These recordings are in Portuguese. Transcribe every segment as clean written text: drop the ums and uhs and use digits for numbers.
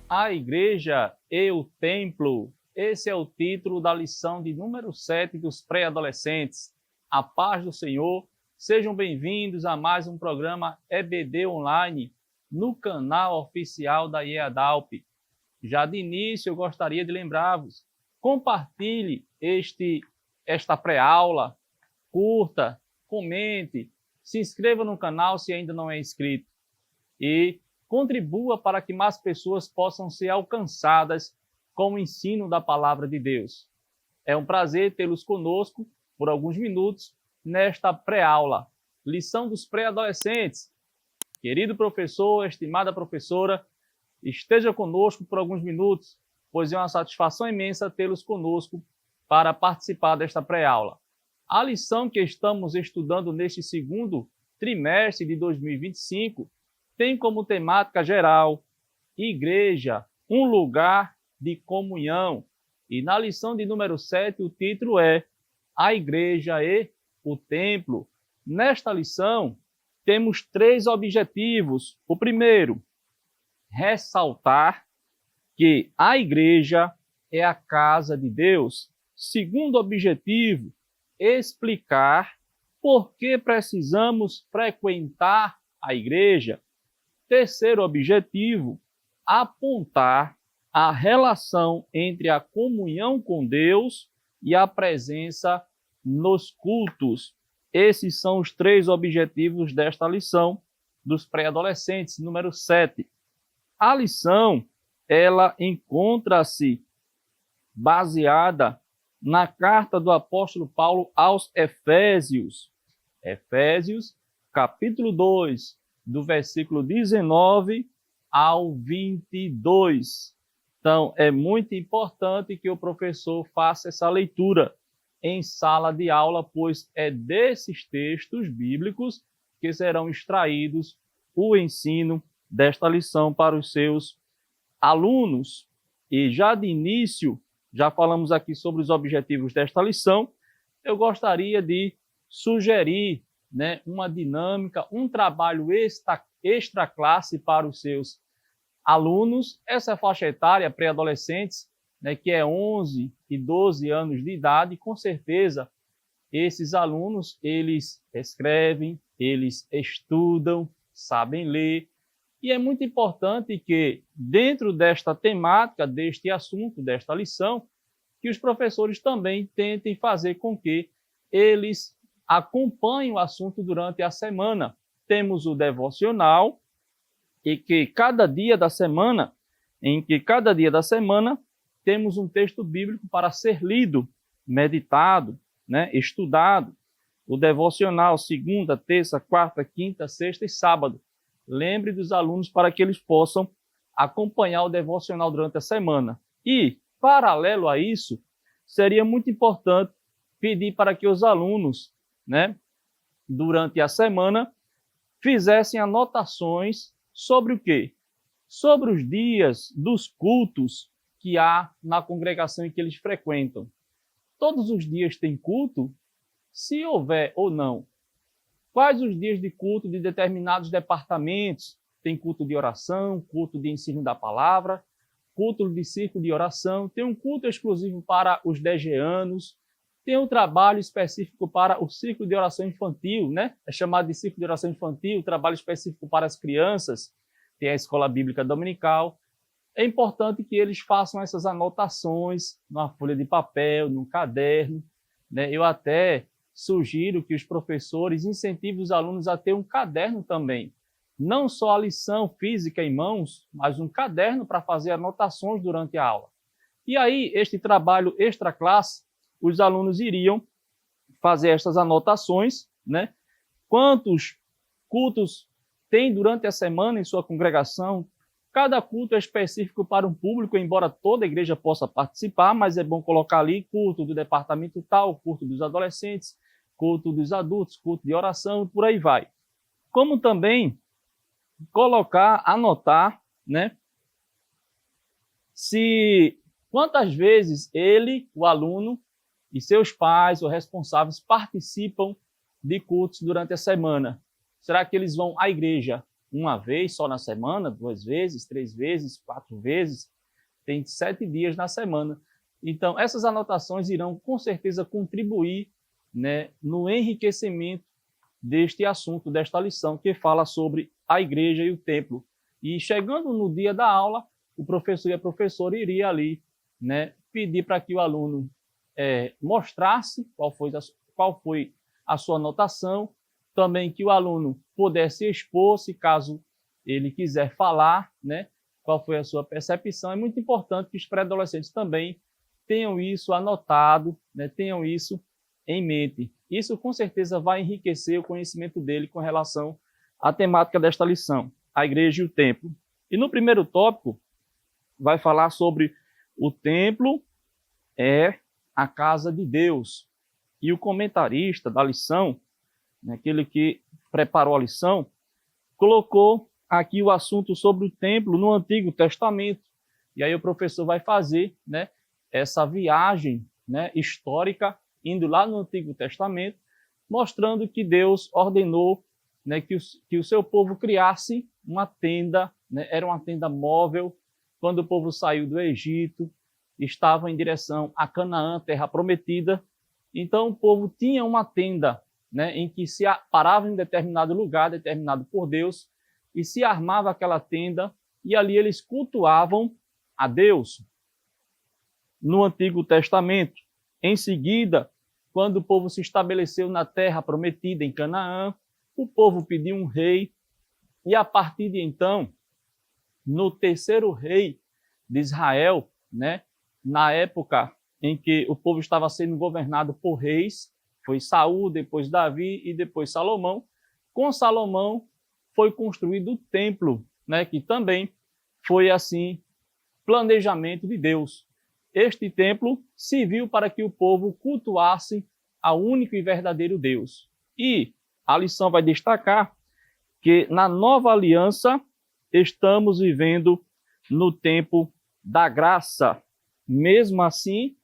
A Igreja e o Templo. Esse é o título da lição de número 7 dos pré-adolescentes. A paz do Senhor. Sejam bem-vindos a mais um programa EBD Online no canal oficial da IEADALP. Já de início, eu gostaria de lembrar-vos, compartilhe esta pré-aula, curta, comente, se inscreva no canal se ainda não é inscrito e contribua para que mais pessoas possam ser alcançadas com o ensino da Palavra de Deus. É um prazer tê-los conosco por alguns minutos nesta pré-aula, lição dos pré-adolescentes. Querido professor, estimada professora, esteja conosco por alguns minutos, pois é uma satisfação imensa tê-los conosco para participar desta pré-aula. A lição que estamos estudando neste segundo trimestre de 2025 tem como temática geral Igreja, um lugar de comunhão. E na lição de número 7, o título é A Igreja e o Templo. Nesta lição, temos 3 objetivos. O primeiro, ressaltar que a igreja é a casa de Deus. Segundo objetivo, explicar por que precisamos frequentar a igreja. Terceiro objetivo, apontar a relação entre a comunhão com Deus e a presença nos cultos. Esses são os 3 objetivos desta lição dos pré-adolescentes, número 7. A lição, ela encontra-se baseada na carta do apóstolo Paulo aos Efésios. Efésios, capítulo 2, do versículo 19 ao 22. Então, é muito importante que o professor faça essa leitura em sala de aula, pois é desses textos bíblicos que serão extraídos o ensino desta lição para os seus alunos. E já de início, já falamos aqui sobre os objetivos desta lição, eu gostaria de sugerir uma dinâmica, um trabalho extra classe para os seus alunos. Essa faixa etária, pré-adolescentes, que é 11 e 12 anos de idade, com certeza esses alunos, eles escrevem, eles estudam, sabem ler, e é muito importante que, dentro desta temática, deste assunto, desta lição, que os professores também tentem fazer com que eles acompanhem o assunto durante a semana. Temos o devocional, em que cada dia da semana temos um texto bíblico para ser lido, meditado, estudado. O devocional, segunda, terça, quarta, quinta, sexta e sábado. Lembre dos alunos para que eles possam acompanhar o devocional durante a semana. E, paralelo a isso, seria muito importante pedir para que os alunos, durante a semana, fizessem anotações sobre o quê? Sobre os dias dos cultos que há na congregação em que eles frequentam. Todos os dias tem culto? Se houver ou não. Quais os dias de culto de determinados departamentos? Tem culto de oração, culto de ensino da palavra, culto de círculo de oração, tem um culto exclusivo para os DGanos, tem um trabalho específico para o círculo de oração infantil, É chamado de círculo de oração infantil, trabalho específico para as crianças, tem a escola bíblica dominical. É importante que eles façam essas anotações numa folha de papel, num caderno, Eu até sugiro que os professores incentivem os alunos a ter um caderno também. Não só a lição física em mãos, mas um caderno para fazer anotações durante a aula. E aí, este trabalho extra classe, os alunos iriam fazer estas anotações, Quantos cultos tem durante a semana em sua congregação? Cada culto é específico para um público, embora toda a igreja possa participar, mas é bom colocar ali culto do departamento tal, culto dos adolescentes, culto dos adultos, culto de oração, por aí vai. Como também anotar, se quantas vezes ele, o aluno, e seus pais ou responsáveis participam de cultos durante a semana. Será que eles vão à igreja uma vez só na semana, 2 vezes, 3 vezes, 4 vezes, tem 7 dias na semana. Então, essas anotações irão com certeza contribuir, né, no enriquecimento deste assunto, desta lição, que fala sobre a igreja e o templo. E chegando no dia da aula, o professor e a professora iria ali, né, pedir para que o aluno mostrasse qual foi a sua anotação, também que o aluno pudesse expor-se, caso ele quiser falar, né, qual foi a sua percepção. É muito importante que os pré-adolescentes também tenham isso anotado, né, tenham isso em mente. Isso com certeza vai enriquecer o conhecimento dele com relação à temática desta lição, a igreja e o templo. E no primeiro tópico, vai falar sobre o templo é a casa de Deus. E o comentarista da lição, aquele que preparou a lição, colocou aqui o assunto sobre o templo no Antigo Testamento. E aí o professor vai fazer, né, essa viagem, né, histórica, indo lá no Antigo Testamento, mostrando que Deus ordenou, né, que o seu povo criasse uma tenda, né, era uma tenda móvel, quando o povo saiu do Egito, estava em direção a Canaã, terra prometida. Então o povo tinha uma tenda, né, em que se parava em determinado lugar, determinado por Deus, e se armava aquela tenda, e ali eles cultuavam a Deus. No Antigo Testamento, em seguida, quando o povo se estabeleceu na terra prometida, em Canaã, o povo pediu um rei, e a partir de então, no terceiro rei de Israel, né, na época em que o povo estava sendo governado por reis, foi Saul, depois Davi e depois Salomão. Com Salomão foi construído o templo, né, que também foi assim planejamento de Deus. Este templo serviu para que o povo cultuasse ao único e verdadeiro Deus. E a lição vai destacar que na nova aliança estamos vivendo no tempo da graça. Mesmo assim,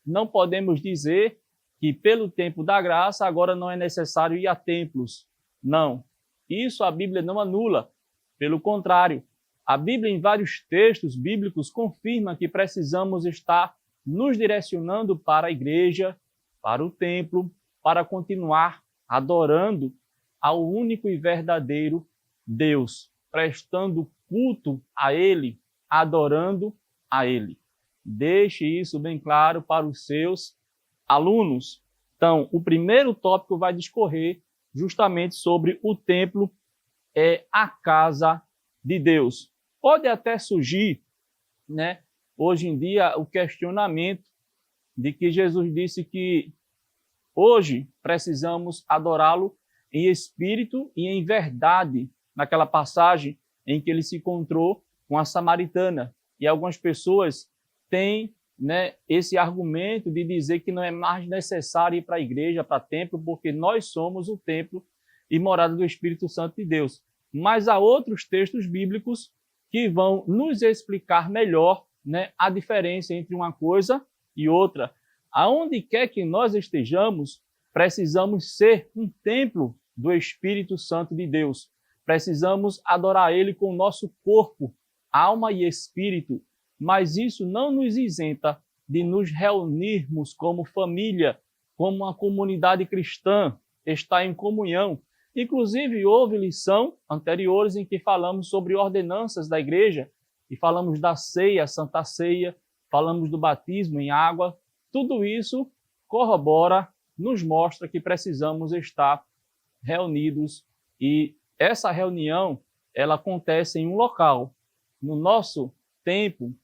não podemos dizer que pelo tempo da graça agora não é necessário ir a templos. Não. Isso a Bíblia não anula. Pelo contrário, a Bíblia em vários textos bíblicos confirma que precisamos estar nos direcionando para a igreja, para o templo, para continuar adorando ao único e verdadeiro Deus, prestando culto a Ele, adorando a Ele. Deixe isso bem claro para os seus alunos. Então, o primeiro tópico vai discorrer justamente sobre o templo é a casa de Deus. Pode até surgir, né, hoje em dia, o questionamento de que Jesus disse que hoje precisamos adorá-lo em espírito e em verdade, naquela passagem em que ele se encontrou com a samaritana. E algumas pessoas têm, né, esse argumento de dizer que não é mais necessário ir para a igreja, para o templo, porque nós somos o templo e morada do Espírito Santo de Deus. Mas há outros textos bíblicos que vão nos explicar melhor, né, a diferença entre uma coisa e outra. Aonde quer que nós estejamos, precisamos ser um templo do Espírito Santo de Deus. Precisamos adorar Ele com o nosso corpo, alma e espírito. Mas isso não nos isenta de nos reunirmos como família, como uma comunidade cristã, estar em comunhão. Inclusive, houve lição anteriores em que falamos sobre ordenanças da igreja, e falamos da ceia, Santa Ceia, falamos do batismo em água. Tudo isso corrobora, nos mostra que precisamos estar reunidos, e essa reunião ela acontece em um local. No nosso tempo,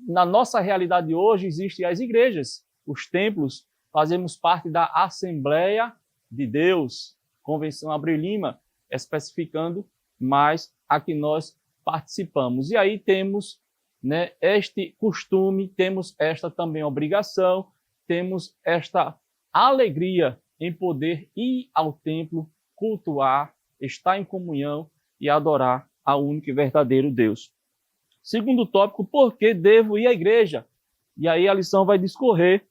na nossa realidade hoje, existem as igrejas, os templos, fazemos parte da Assembleia de Deus, Convenção Abreu Lima, especificando mais a que nós participamos. E aí temos, né, este costume, temos esta também obrigação, temos esta alegria em poder ir ao templo, cultuar, estar em comunhão e adorar ao único e verdadeiro Deus. Segundo tópico, por que devo ir à igreja? E aí a lição vai discorrer,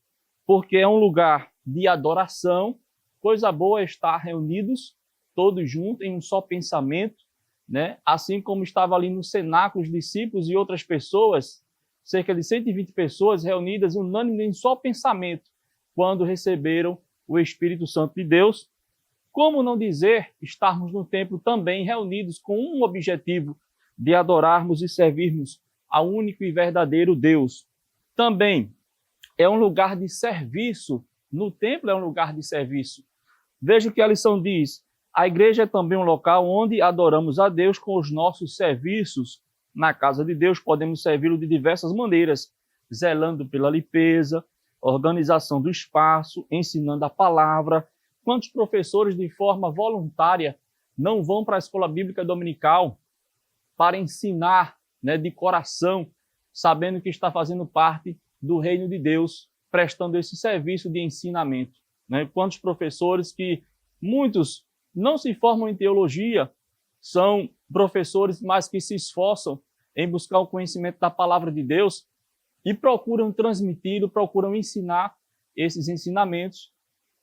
porque é um lugar de adoração. Coisa boa é estar reunidos todos juntos em um só pensamento, né? Assim como estava ali no cenáculo os discípulos e outras pessoas, cerca de 120 pessoas reunidas unânimes em só pensamento, quando receberam o Espírito Santo de Deus. Como não dizer estarmos no templo também reunidos com um objetivo de adorarmos e servirmos ao único e verdadeiro Deus. Também é um lugar de serviço. No templo é um lugar de serviço. Veja o que a lição diz. A igreja é também um local onde adoramos a Deus com os nossos serviços. Na casa de Deus podemos servi-lo de diversas maneiras, zelando pela limpeza, organização do espaço, ensinando a palavra. Quantos professores de forma voluntária não vão para a escola bíblica dominical para ensinar, né, de coração, sabendo que está fazendo parte do reino de Deus, prestando esse serviço de ensinamento, né? Quantos professores que muitos não se formam em teologia, são professores, mas que se esforçam em buscar o conhecimento da palavra de Deus e procuram transmitir, procuram ensinar esses ensinamentos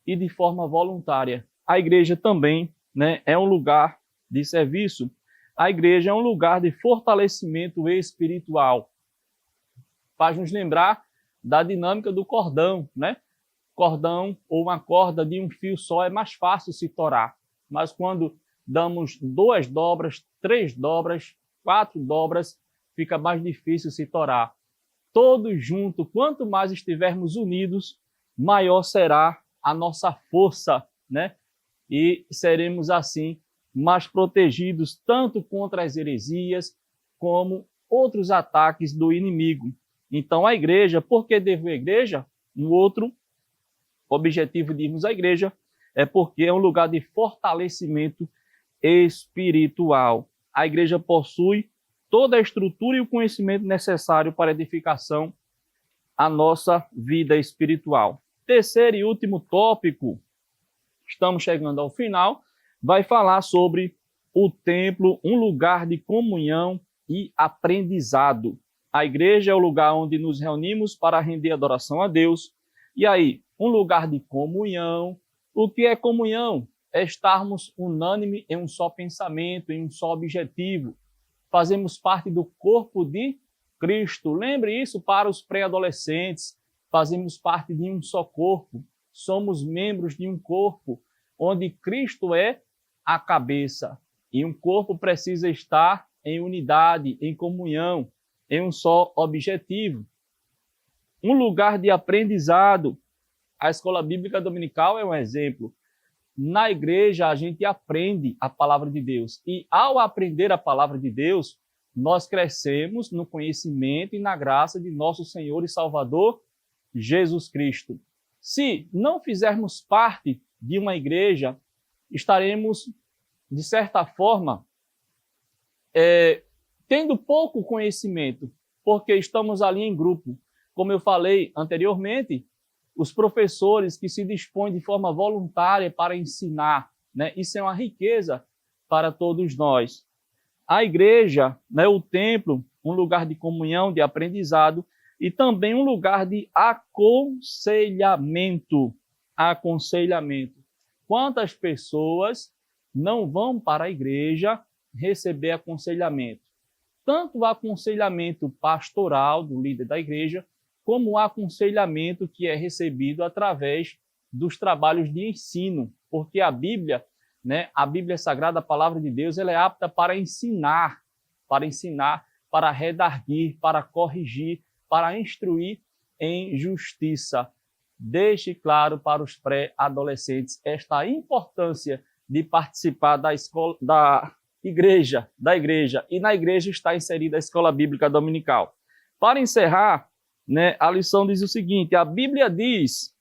e de forma voluntária. A igreja também, né, é um lugar de serviço. A igreja é um lugar de fortalecimento espiritual. Faz nos lembrar da dinâmica do cordão, né? Cordão ou uma corda de um fio só é mais fácil se torar, mas quando damos 2 dobras, 3 dobras, 4 dobras, fica mais difícil se torar. Todos juntos, quanto mais estivermos unidos, maior será a nossa força, né? E seremos assim mais protegidos tanto contra as heresias como outros ataques do inimigo. Então a igreja, por que devo a igreja? Um outro objetivo de irmos à igreja é porque é um lugar de fortalecimento espiritual. A igreja possui toda a estrutura e o conhecimento necessário para a edificação a nossa vida espiritual. Terceiro e último tópico, estamos chegando ao final, vai falar sobre o templo, um lugar de comunhão e aprendizado. A igreja é o lugar onde nos reunimos para render adoração a Deus. E aí, um lugar de comunhão. O que é comunhão? É estarmos unânime em um só pensamento, em um só objetivo. Fazemos parte do corpo de Cristo. Lembre isso para os pré-adolescentes. Fazemos parte de um só corpo. Somos membros de um corpo, onde Cristo é a cabeça. E um corpo precisa estar em unidade, em comunhão, em um só objetivo. Um lugar de aprendizado. A escola bíblica dominical é um exemplo. Na igreja, a gente aprende a palavra de Deus. E ao aprender a palavra de Deus, nós crescemos no conhecimento e na graça de nosso Senhor e Salvador, Jesus Cristo. Se não fizermos parte de uma igreja, estaremos, de certa forma, tendo pouco conhecimento, porque estamos ali em grupo. Como eu falei anteriormente, os professores que se dispõem de forma voluntária para ensinar, né? Isso é uma riqueza para todos nós. A igreja, né, o templo, um lugar de comunhão, de aprendizado e também um lugar de aconselhamento. Aconselhamento. Quantas pessoas não vão para a igreja receber aconselhamento? Tanto o aconselhamento pastoral do líder da igreja, como o aconselhamento que é recebido através dos trabalhos de ensino, porque a Bíblia, né, a Bíblia Sagrada, a Palavra de Deus, ela é apta para ensinar, para redarguir, para corrigir, para instruir em justiça. Deixe claro para os pré-adolescentes esta importância de participar da escola, da igreja, e na igreja está inserida a escola bíblica dominical. Para encerrar, né, a lição diz o seguinte: a Bíblia diz: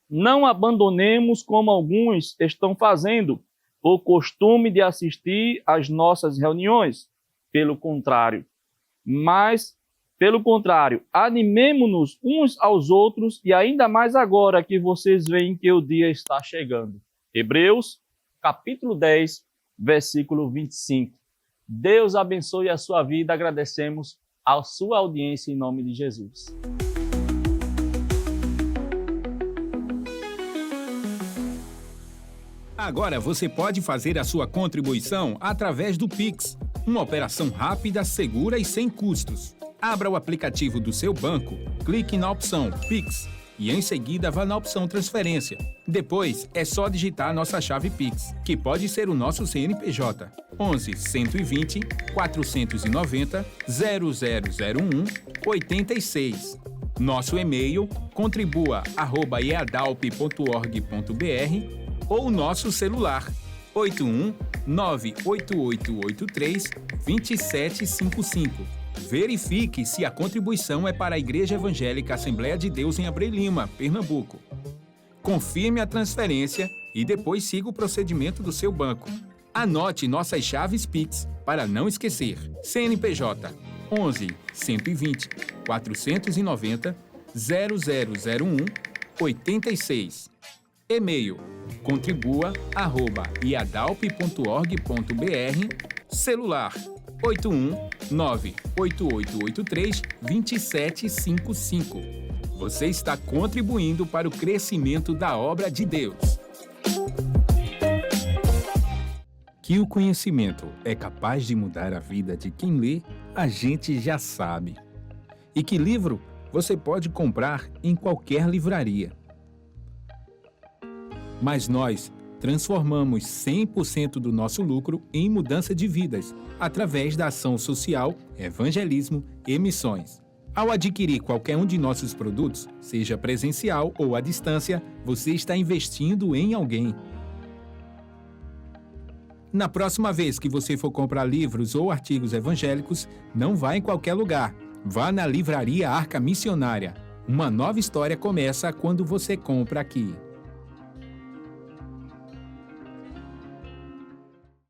não abandonemos como alguns estão fazendo o costume de assistir às nossas reuniões. Pelo contrário, animemo-nos uns aos outros, e ainda mais agora que vocês veem que o dia está chegando. Hebreus, capítulo 10, versículo 25. Deus abençoe a sua vida, agradecemos a sua audiência em nome de Jesus. Agora você pode fazer a sua contribuição através do Pix, uma operação rápida, segura e sem custos. Abra o aplicativo do seu banco, clique na opção Pix e em seguida vá na opção Transferência. Depois é só digitar nossa chave Pix, que pode ser o nosso CNPJ 11 120 490 0001 86. Nosso e-mail contribua@eadalp.org.br ou nosso celular 81 98883 2755. Verifique se a contribuição é para a Igreja Evangélica Assembleia de Deus em Abreu Lima, Pernambuco. Confirme a transferência e depois siga o procedimento do seu banco. Anote nossas chaves Pix para não esquecer. CNPJ 11 120 490 0001 86. E-mail contribua@iadalp.org.br. Celular 81 98883 2755. Você está contribuindo para o crescimento da obra de Deus. Que o conhecimento é capaz de mudar a vida de quem lê, a gente já sabe. E que livro você pode comprar em qualquer livraria. Mas nós transformamos 100% do nosso lucro em mudança de vidas, através da ação social, evangelismo e missões. Ao adquirir qualquer um de nossos produtos, seja presencial ou à distância, você está investindo em alguém. Na próxima vez que você for comprar livros ou artigos evangélicos, não vá em qualquer lugar. Vá na Livraria Arca Missionária. Uma nova história começa quando você compra aqui.